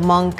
among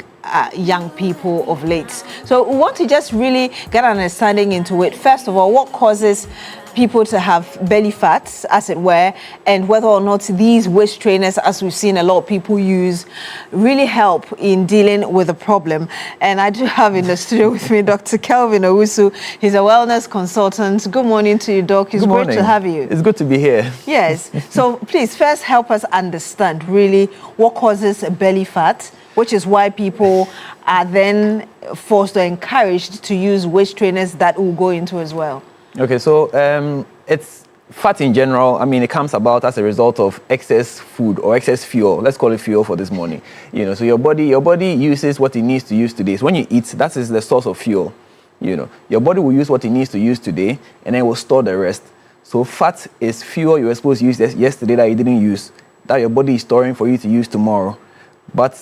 young people of late. So we want to just really get an understanding into it. First of all, what causes people to have belly fats, as it were, and whether or not these waist trainers, as we've seen a lot of people use, really help in dealing with the problem. And I do have in the studio with me Dr. Kelvin Owusu. He's a wellness consultant. Good morning to you, Doc. It's great to have you. It's good to be here. Yes. So please first help us understand really what causes a belly fat, which is why people are then forced or encouraged to use waist trainers that we'll go into as well. Okay, so it's fat in general. I mean, it comes about as a result of excess food or excess fuel. Let's call it fuel for this morning. You know, so your body uses what it needs to use today. So when you eat, that is the source of fuel. You know, your body will use what it needs to use today, and then will store the rest. So fat is fuel you were supposed to use yesterday that you didn't use, that your body is storing for you to use tomorrow. But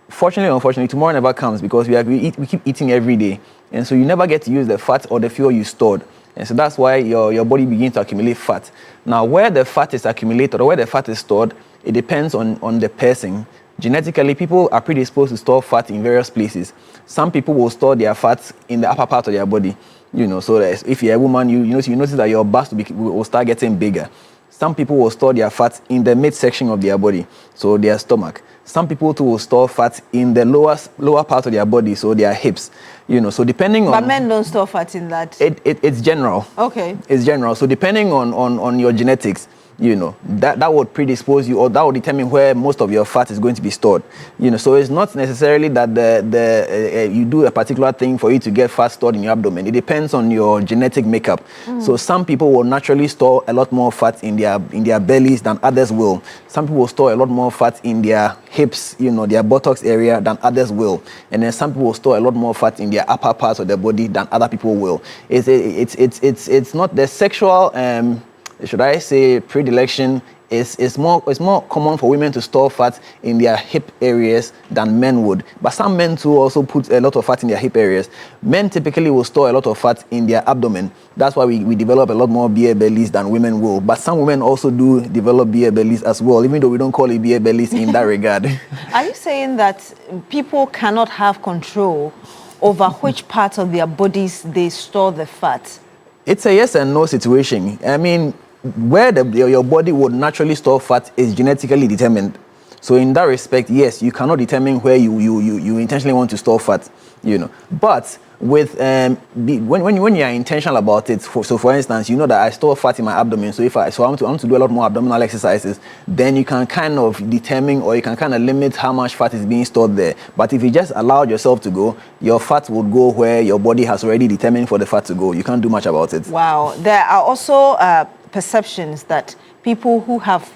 fortunately or unfortunately, tomorrow never comes because we keep eating every day, and so you never get to use the fat or the fuel you stored. And so that's why your body begins to accumulate fat. Now, where the fat is accumulated or where the fat is stored, it depends on the person. Genetically, people are predisposed to store fat in various places. Some people will store their fat in the upper part of their body. You know, so that if you're a woman, you notice that your bust will start getting bigger. Some people will store their fat in the midsection of their body, so their stomach. Some people too will store fat in the lower part of their body, so their hips. You know, so depending on... But men don't store fat in that? It's general. Okay. It's general. So depending on your genetics, you know, that would predispose you, or that would determine where most of your fat is going to be stored. You know, so it's not necessarily that you do a particular thing for you to get fat stored in your abdomen. It depends on your genetic makeup. So some people will naturally store a lot more fat in their bellies than others will. Some people will store a lot more fat in their hips, you know, their buttocks area than others will. And then some people will store a lot more fat in their upper parts of their body than other people will. It's not the sexual should I say predilection is more common for women to store fat in their hip areas than men would. But some men too also put a lot of fat in their hip areas. Men typically will store a lot of fat in their abdomen. That's why we develop a lot more beer bellies than women will. But some women also do develop beer bellies as well, even though we don't call it beer bellies in that regard. Are you saying that people cannot have control over which parts of their bodies they store the fat? It's a yes and no situation. I mean, where your body would naturally store fat is genetically determined. So in that respect, yes, you cannot determine where you intentionally want to store fat, you know. But with when you are intentional about it, so for instance, you know that I store fat in my abdomen. So I want to do a lot more abdominal exercises, then you can kind of determine, or you can kind of limit how much fat is being stored there. But if you just allow yourself to go, your fat would go where your body has already determined for the fat to go. You can't do much about it. Wow. There are also perceptions that people who have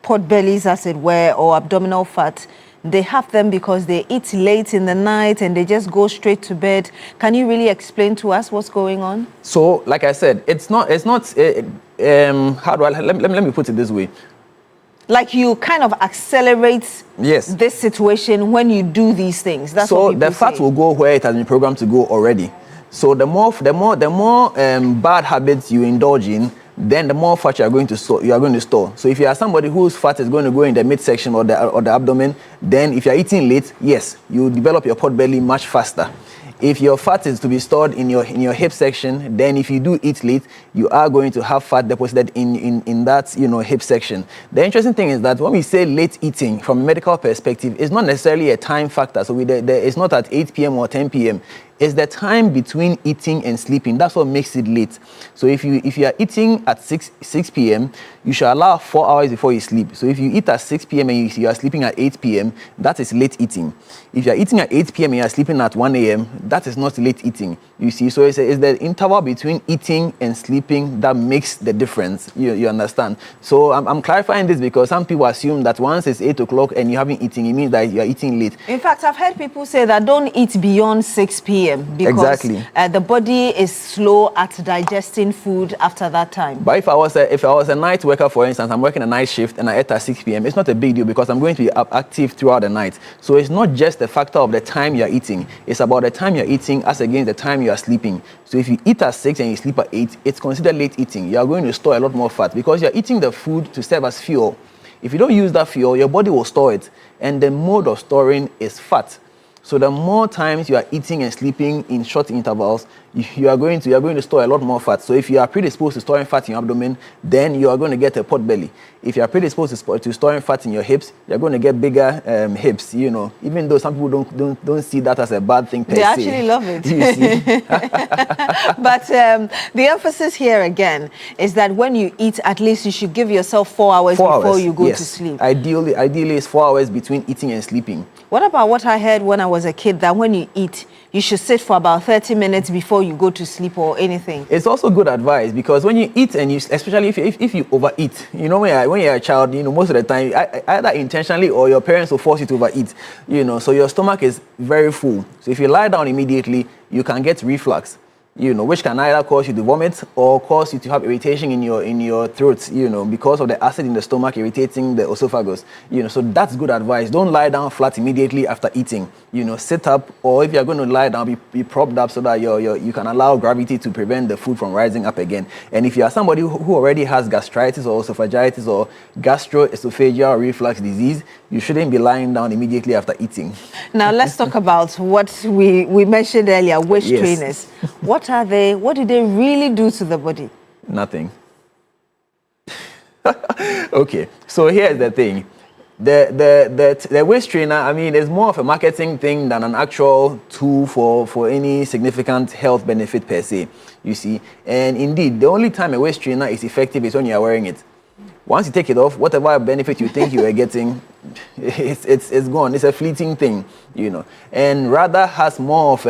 pot bellies, as it were, or abdominal fat, they have them because they eat late in the night and they just go straight to bed. Can you really explain to us what's going on? So, like I said, it's not how do I, let me put it this way. Like you kind of accelerate this situation when you do these things. That's so what people the fat say. will go where it has been programmed to go already. So the more bad habits you indulge in, then the more fat you are going to store. So if you are somebody whose fat is going to go in the midsection or the abdomen, then if you are eating late, yes, you develop your pot belly much faster. If your fat is to be stored in your hip section, then if you do eat late, you are going to have fat deposited in that hip section. The interesting thing is that when we say late eating from a medical perspective, it's not necessarily a time factor. So it's not at 8 p.m. or 10 p.m. It's the time between eating and sleeping. That's what makes it late. So if you are eating at 6 p.m., you should allow 4 hours before you sleep. So if you eat at 6 p.m. and you are sleeping at 8 p.m., that is late eating. If you are eating at 8 p.m. and you are sleeping at 1 a.m., that is not late eating. You see, so it's the interval between eating and sleeping that makes the difference. You understand? So I'm clarifying this because some people assume that once it's 8 o'clock and you haven't eaten, it means that you are eating late. In fact, I've heard people say that don't eat beyond 6 p.m. because the body is slow at digesting food after that time. But if I was a night worker, for instance, I'm working a night shift and I ate at 6 p.m., it's not a big deal because I'm going to be active throughout the night. So it's not just the factor of the time you're eating. It's about the time you're eating as against the time you are sleeping. So if you eat at 6 and you sleep at 8, it's considered late eating. You are going to store a lot more fat because you're eating the food to serve as fuel. If you don't use that fuel, your body will store it. And the mode of storing is fat. So the more times you are eating and sleeping in short intervals, you are going to store a lot more fat. So if you are predisposed to storing fat in your abdomen, then you are going to get a pot belly. If you are predisposed to storing fat in your hips, you're going to get bigger hips. You know, even though some people don't see that as a bad thing per se. They actually love it. You see? But the emphasis here again is that when you eat, at least you should give yourself 4 hours before you go to sleep. Ideally, it's 4 hours between eating and sleeping. What about what I heard when I was a kid, that when you eat, you should sit for about 30 minutes before you go to sleep or anything? It's also good advice, because when you eat, and especially if you overeat, you know, when you're a child, you know, most of the time, either intentionally or your parents will force you to overeat, you know, so your stomach is very full. So if you lie down immediately, you can get reflux, you know, which can either cause you to vomit or cause you to have irritation in your throat, you know, because of the acid in the stomach irritating the esophagus, you know. So that's good advice. Don't lie down flat immediately after eating, you know. Sit up, or if you're going to lie down, be propped up so that you can allow gravity to prevent the food from rising up again. And if you are somebody who already has gastritis or esophagitis or gastroesophageal reflux disease, you shouldn't be lying down immediately after eating. Now let's talk about what we mentioned earlier, waist trainers. What are they? What do they really do to the body? Nothing. Okay, so here's the thing. The waist trainer, I mean, it's more of a marketing thing than an actual tool for any significant health benefit per se, you see. And indeed, the only time a waist trainer is effective is when you are wearing it. Once you take it off, whatever benefit you think you are getting, it's gone. It's a fleeting thing, you know, and rather has more of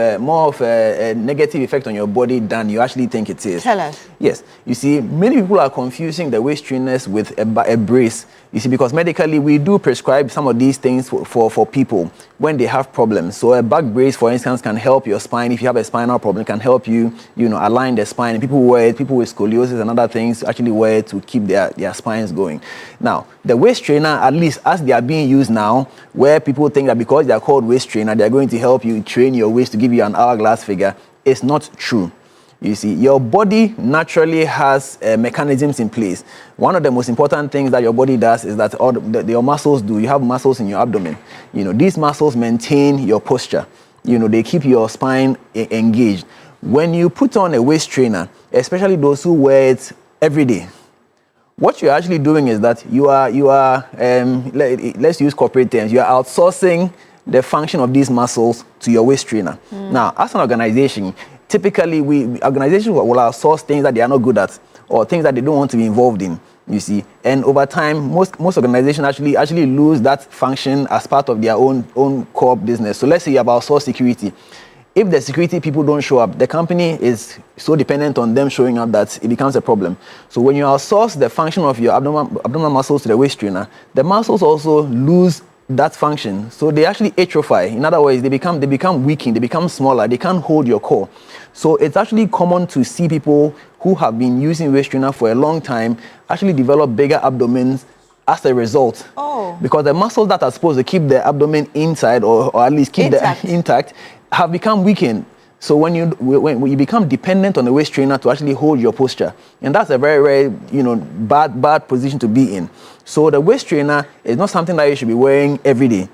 a negative effect on your body than you actually think it is. Tell us. Yes, you see, many people are confusing the waist trainers with a brace. You see, because medically we do prescribe some of these things for people when they have problems. So a back brace, for instance, can help your spine. If you have a spinal problem, can help you, you know, align the spine. People wear it. People with scoliosis and other things actually wear it to keep their spines going. Now, the waist trainer, at least as they are being used now, where people think that because they are called waist trainer, they are going to help you train your waist to give you an hourglass figure, it's not true. You see, your body naturally has mechanisms in place. One of the most important things that your body does is that your muscles do. You have muscles in your abdomen. You know, these muscles maintain your posture. You know, they keep your spine engaged. When you put on a waist trainer, especially those who wear it every day, what you're actually doing is that you are let's use corporate terms, you are outsourcing the function of these muscles to your waist trainer. Now, as an organization, typically organizations will outsource things that they are not good at or things that they don't want to be involved in, you see. And over time, most organizations actually lose that function as part of their own core business. So let's say you have outsourced security. If the security people don't show up, the company is so dependent on them showing up that it becomes a problem. So when you outsource the function of your abdominal muscles to the waist trainer, the muscles also lose that function. So they actually atrophy. In other words, they become weakened, they become smaller, they can't hold your core. So it's actually common to see people who have been using waist trainer for a long time actually develop bigger abdomens as a result. Oh. Because the muscles that are supposed to keep the abdomen inside or at least keep the intact have become weakened. So when you become dependent on the waist trainer to actually hold your posture, and that's a very, very, you know, bad position to be in. So the waist trainer is not something that you should be wearing every day.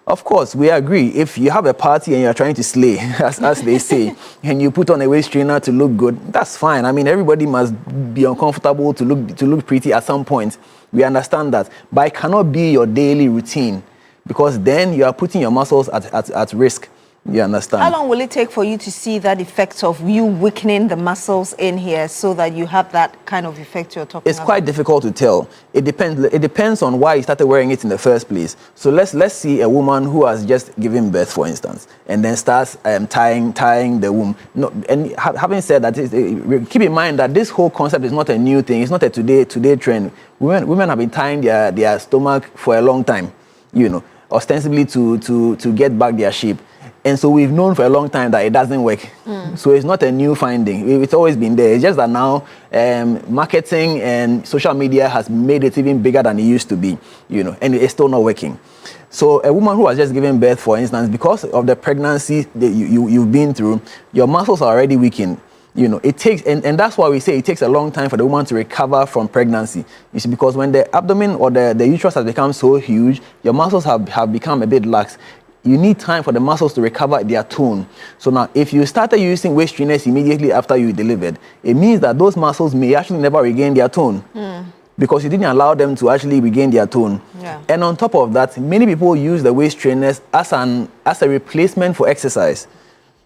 Of course, we agree. If you have a party and you're trying to slay, as they say, and you put on a waist trainer to look good, that's fine. I mean, everybody must be uncomfortable to look pretty at some point. We understand that, but it cannot be your daily routine, because then you are putting your muscles at risk. You understand? How long will it take for you to see that effect of you weakening the muscles in here so that you have that kind of effect you're talking about? It's quite difficult to tell. It depends on why you started wearing it in the first place. So let's see a woman who has just given birth, for instance, and then starts tying the womb. No, and having said that, keep in mind that this whole concept is not a new thing. It's not a today trend. Women have been tying their stomach for a long time, you know, ostensibly to get back their shape. And so we've known for a long time that it doesn't work. So it's not a new finding. It's always been there. It's just that now marketing and social media has made it even bigger than it used to be, you know, and it's still not working. So a woman who has just given birth, for instance, because of the pregnancy that you've been through, your muscles are already weakened. You know, it takes, and that's why we say it takes a long time for the woman to recover from pregnancy. You see, because when the abdomen or the uterus has become so huge, your muscles have become a bit lax. you need time for the muscles to recover their tone. So now, if you started using waist trainers immediately after you delivered, it means that those muscles may actually never regain their tone. Because you didn't allow them to actually regain their tone. Yeah. And on top of that, many people use the waist trainers as a replacement for exercise.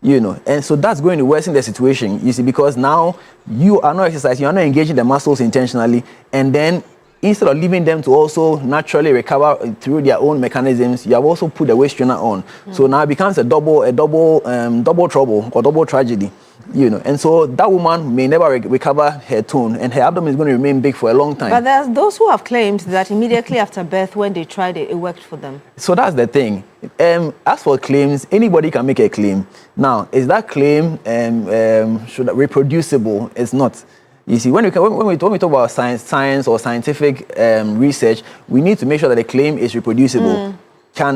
And so that's going to worsen the situation, you see, because now you are not exercising, you're not engaging the muscles intentionally, and then instead of leaving them to also naturally recover through their own mechanisms, you have also put the waist trainer on. So now it becomes a double trouble or double tragedy. And so that woman may never recover her tone, and her abdomen is going to remain big for a long time. But there's those who have claimed that immediately after birth, when they tried it, it worked for them. So that's the thing. As for claims, anybody can make a claim. Now, is that claim reproducible? It's not. You see, when we talk about science or scientific research, we need to make sure that the claim is reproducible.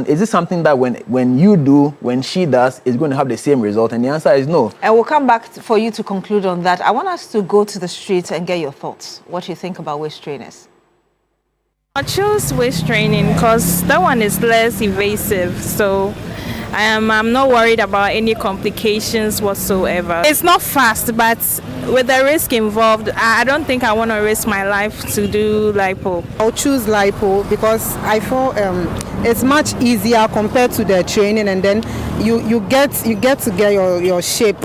Is this something that when she does, is going to have the same result? And the answer is no. And we'll come back for you to conclude on that. I want us to go to the street and get your thoughts. What you think about waist trainers? I chose waist training because that one is less invasive. So I'm not worried about any complications whatsoever. It's not fast, but with the risk involved, I don't think I want to risk my life to do lipo. I'll choose lipo because I feel it's much easier compared to the training, and then you get to get your shape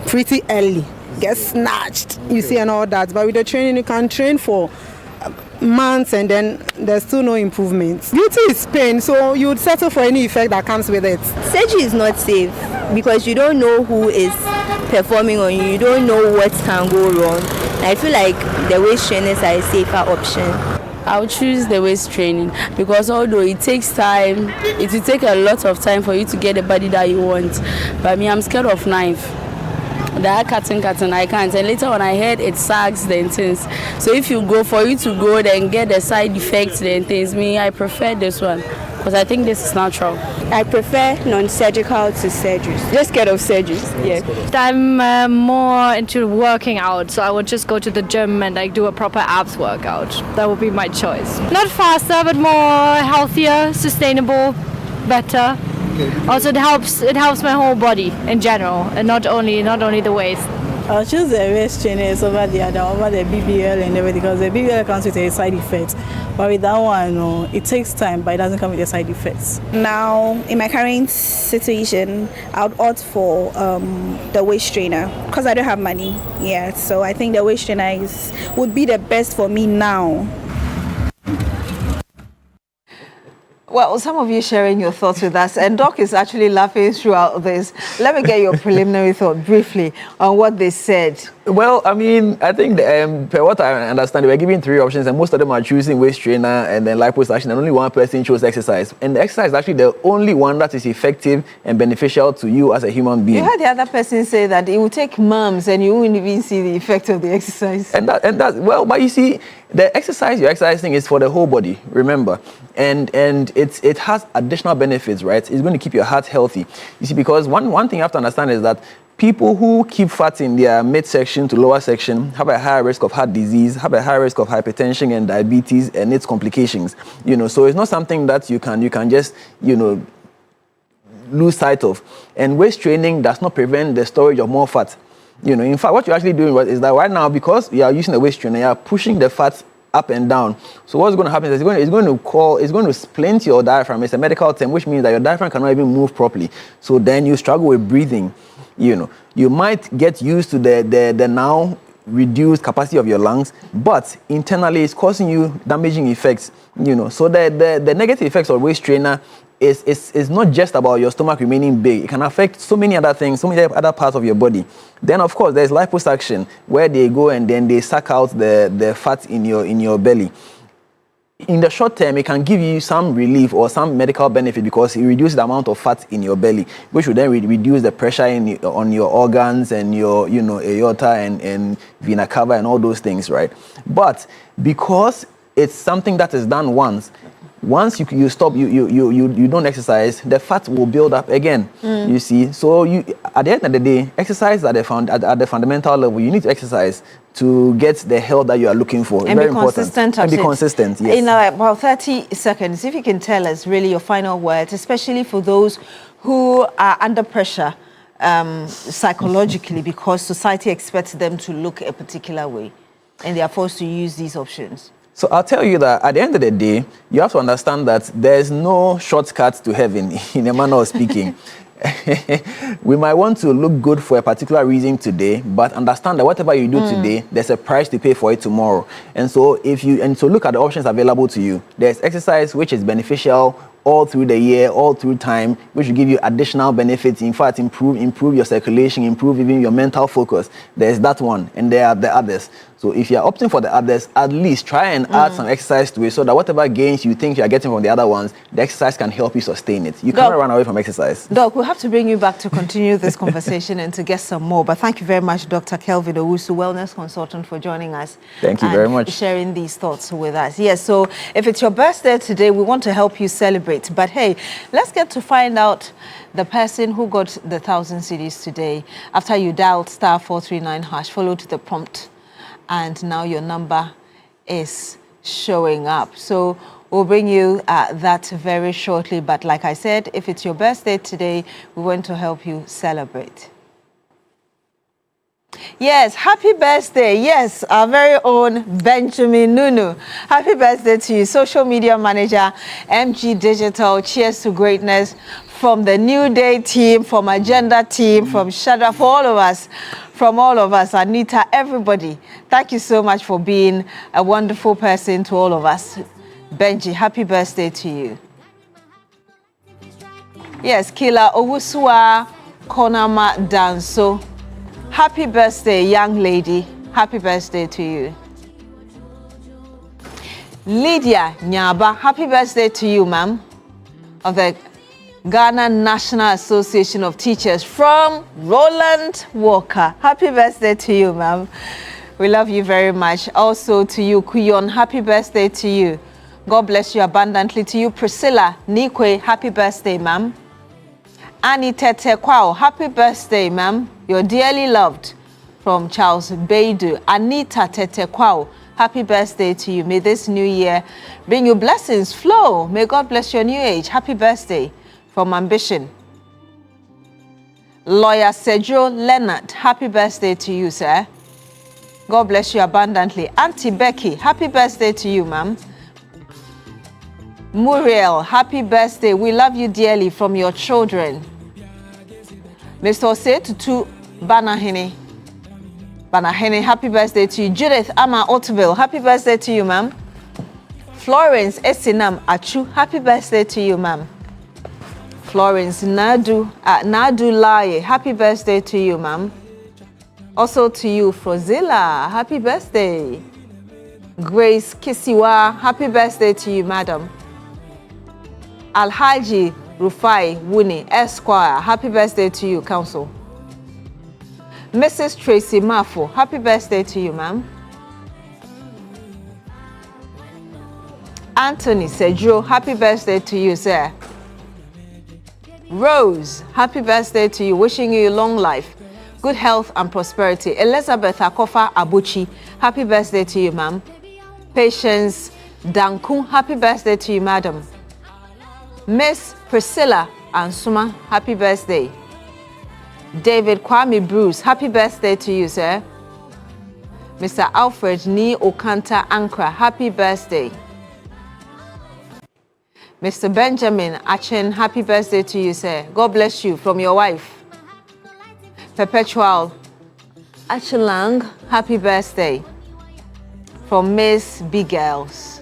pretty early, get snatched, you see, and all that. But with the training, you can train for months and then there's still no improvement. Beauty is pain, so you would settle for any effect that comes with it. Surgery is not safe because you don't know who is performing on you. You don't know what can go wrong. I feel like the waist trainers are a safer option. I'll choose the waist training because although it takes time, it will take a lot of time for you to get the body that you want. But me, I'm scared of knife. That cutting, I can't. And later on I heard it sags then things. So if you go then get the side effects then things, I prefer this one because I think this is natural. I prefer non-surgical to surgeries. Just scared of surgeries, yeah. I'm more into working out, so I would just go to the gym and do a proper abs workout. That would be my choice. Not faster, but more healthier, sustainable, better. Also, it helps my whole body in general, and not only the waist. I'll choose the waist trainers over the BBL and everything because the BBL comes with a side effect. But with that one, it takes time, but it doesn't come with the side effects. Now, in my current situation, I would opt for the waist trainer because I don't have money. Yeah, so I think the waist trainer would be the best for me now. Well, some of you sharing your thoughts with us, and Doc is actually laughing throughout this. Let me get your preliminary thought briefly on what they said. Well, I mean, I think per what I understand, we're giving 3 options, and most of them are choosing waist trainer and then liposuction, and only one person chose exercise. And the exercise is actually the only one that is effective and beneficial to you as a human being. You heard the other person say that it will take months and you won't even see the effect of the exercise. And that well, but you see, the exercise you're exercising is for the whole body, remember, and it has additional benefits, right? It's going to keep your heart healthy. You see, because one thing you have to understand is that people who keep fat in their midsection to lower section have a higher risk of heart disease, have a higher risk of hypertension and diabetes and its complications. So it's not something that you can just lose sight of. And waist training does not prevent the storage of more fat. In fact, what you're actually doing is that right now, because you are using the waist trainer, you are pushing the fat up and down. So what's going to happen is it's going to splint your diaphragm. It's a medical term, which means that your diaphragm cannot even move properly. So then you struggle with breathing. You might get used to the now reduced capacity of your lungs, but internally it's causing you damaging effects. So the negative effects of waist trainer is not just about your stomach remaining big. It can affect so many other things, so many other parts of your body. Then, of course, there's liposuction, where they go and then they suck out the fat in your belly. In the short term, it can give you some relief or some medical benefit because it reduces the amount of fat in your belly, which will then reduce the pressure on your organs and your aorta and vena cava and all those things, right? But because it's something that is done once, Once you stop, you don't exercise, the fat will build up again. You see, so at the end of the day, exercise at the fundamental level. You need to exercise to get the health that you are looking for. And very be consistent. And be consistent. Yes. In about 30 seconds, if you can tell us really your final words, especially for those who are under pressure psychologically because society expects them to look a particular way, and they are forced to use these options. So I'll tell you that at the end of the day, you have to understand that there's no shortcut to heaven, in a manner of speaking. We might want to look good for a particular reason today, but understand that whatever you do today, there's a price to pay for it tomorrow. And so look at the options available to you. There's exercise which is beneficial all through the year, all through time, which will give you additional benefits. In fact, improve your circulation, improve even your mental focus. There's that one, and there are the others. So if you're opting for the others, at least try and add some exercise to it so that whatever gains you think you're getting from the other ones, the exercise can help you sustain it. You cannot run away from exercise. Doc, we'll have to bring you back to continue this conversation and to get some more. But thank you very much, Dr. Kelvin Owusu, wellness consultant, for joining us. Thank you very much. Sharing these thoughts with us. Yes, so if it's your birthday today, we want to help you celebrate. But hey, let's get to find out the person who got the 1,000 cedis today after you dialed *439#, followed the prompt, and now your number is showing up. So we'll bring you that very shortly. But like I said, if it's your birthday today, we want to help you celebrate. Yes, happy birthday. Yes, our very own Benjamin Nunu. Happy birthday to you, social media manager, MG Digital. Cheers to greatness from the Newday team, from Agenda team, from Shada, from all of us, Anita, everybody. Thank you so much for being a wonderful person to all of us. Benji, happy birthday to you. Yes, Kila Owusua Konama Danso. Happy birthday, young lady. Happy birthday to you. Lydia Nyaba, happy birthday to you, ma'am, of the Ghana National Association of Teachers from Roland Walker. Happy birthday to you, ma'am. We love you very much. Also to you, Kuyon, happy birthday to you. God bless you abundantly. To you, Priscilla Nikwe, happy birthday, ma'am. Annie Tete Kwao, happy birthday, ma'am. You're dearly loved. From Charles Beidu. Anita Tete Kwao, happy birthday to you. May this new year bring you blessings, flow. May God bless your new age. Happy birthday. From Ambition. Lawyer Sergio Leonard, happy birthday to you, sir. God bless you abundantly. Auntie Becky, happy birthday to you, ma'am. Muriel, happy birthday. We love you dearly, from your children. Mr. Ose Tutu Banahene, happy birthday to you. Judith Ama Otoville, happy birthday to you, ma'am. Florence Esinam Achu, happy birthday to you, ma'am. Florence Nadu Laye, happy birthday to you, ma'am. Also to you, Frozilla, happy birthday. Grace Kisiwa, happy birthday to you, madam. Alhaji Rufai Wuni, Esquire, happy birthday to you, council. Mrs. Tracy Mafo, happy birthday to you, ma'am. Anthony Sergio, happy birthday to you, sir. Rose, happy birthday to you, wishing you long life, good health and prosperity. Elizabeth Akofa Abuchi, happy birthday to you, ma'am. Patience Dankun, happy birthday to you, madam. Miss Priscilla Ansuma, happy birthday. David Kwame Bruce, happy birthday to you, sir. Mr. Alfred Ni Okanta Ankra, happy birthday. Mr. Benjamin Achen, happy birthday to you, sir. God bless you, from your wife. Perpetual Achelang, happy birthday. From Miss Big Girls.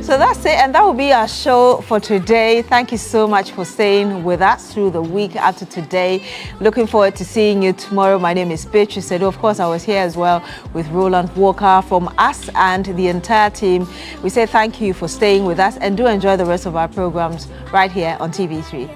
So that's it, and that will be our show for today. Thank you so much for staying with us through the week up to today. Looking forward to seeing you tomorrow. My name is Beatrice Sedo. Of course, I was here as well with Roland Walker. From us and the entire team, we say thank you for staying with us, and do enjoy the rest of our programs right here on TV3.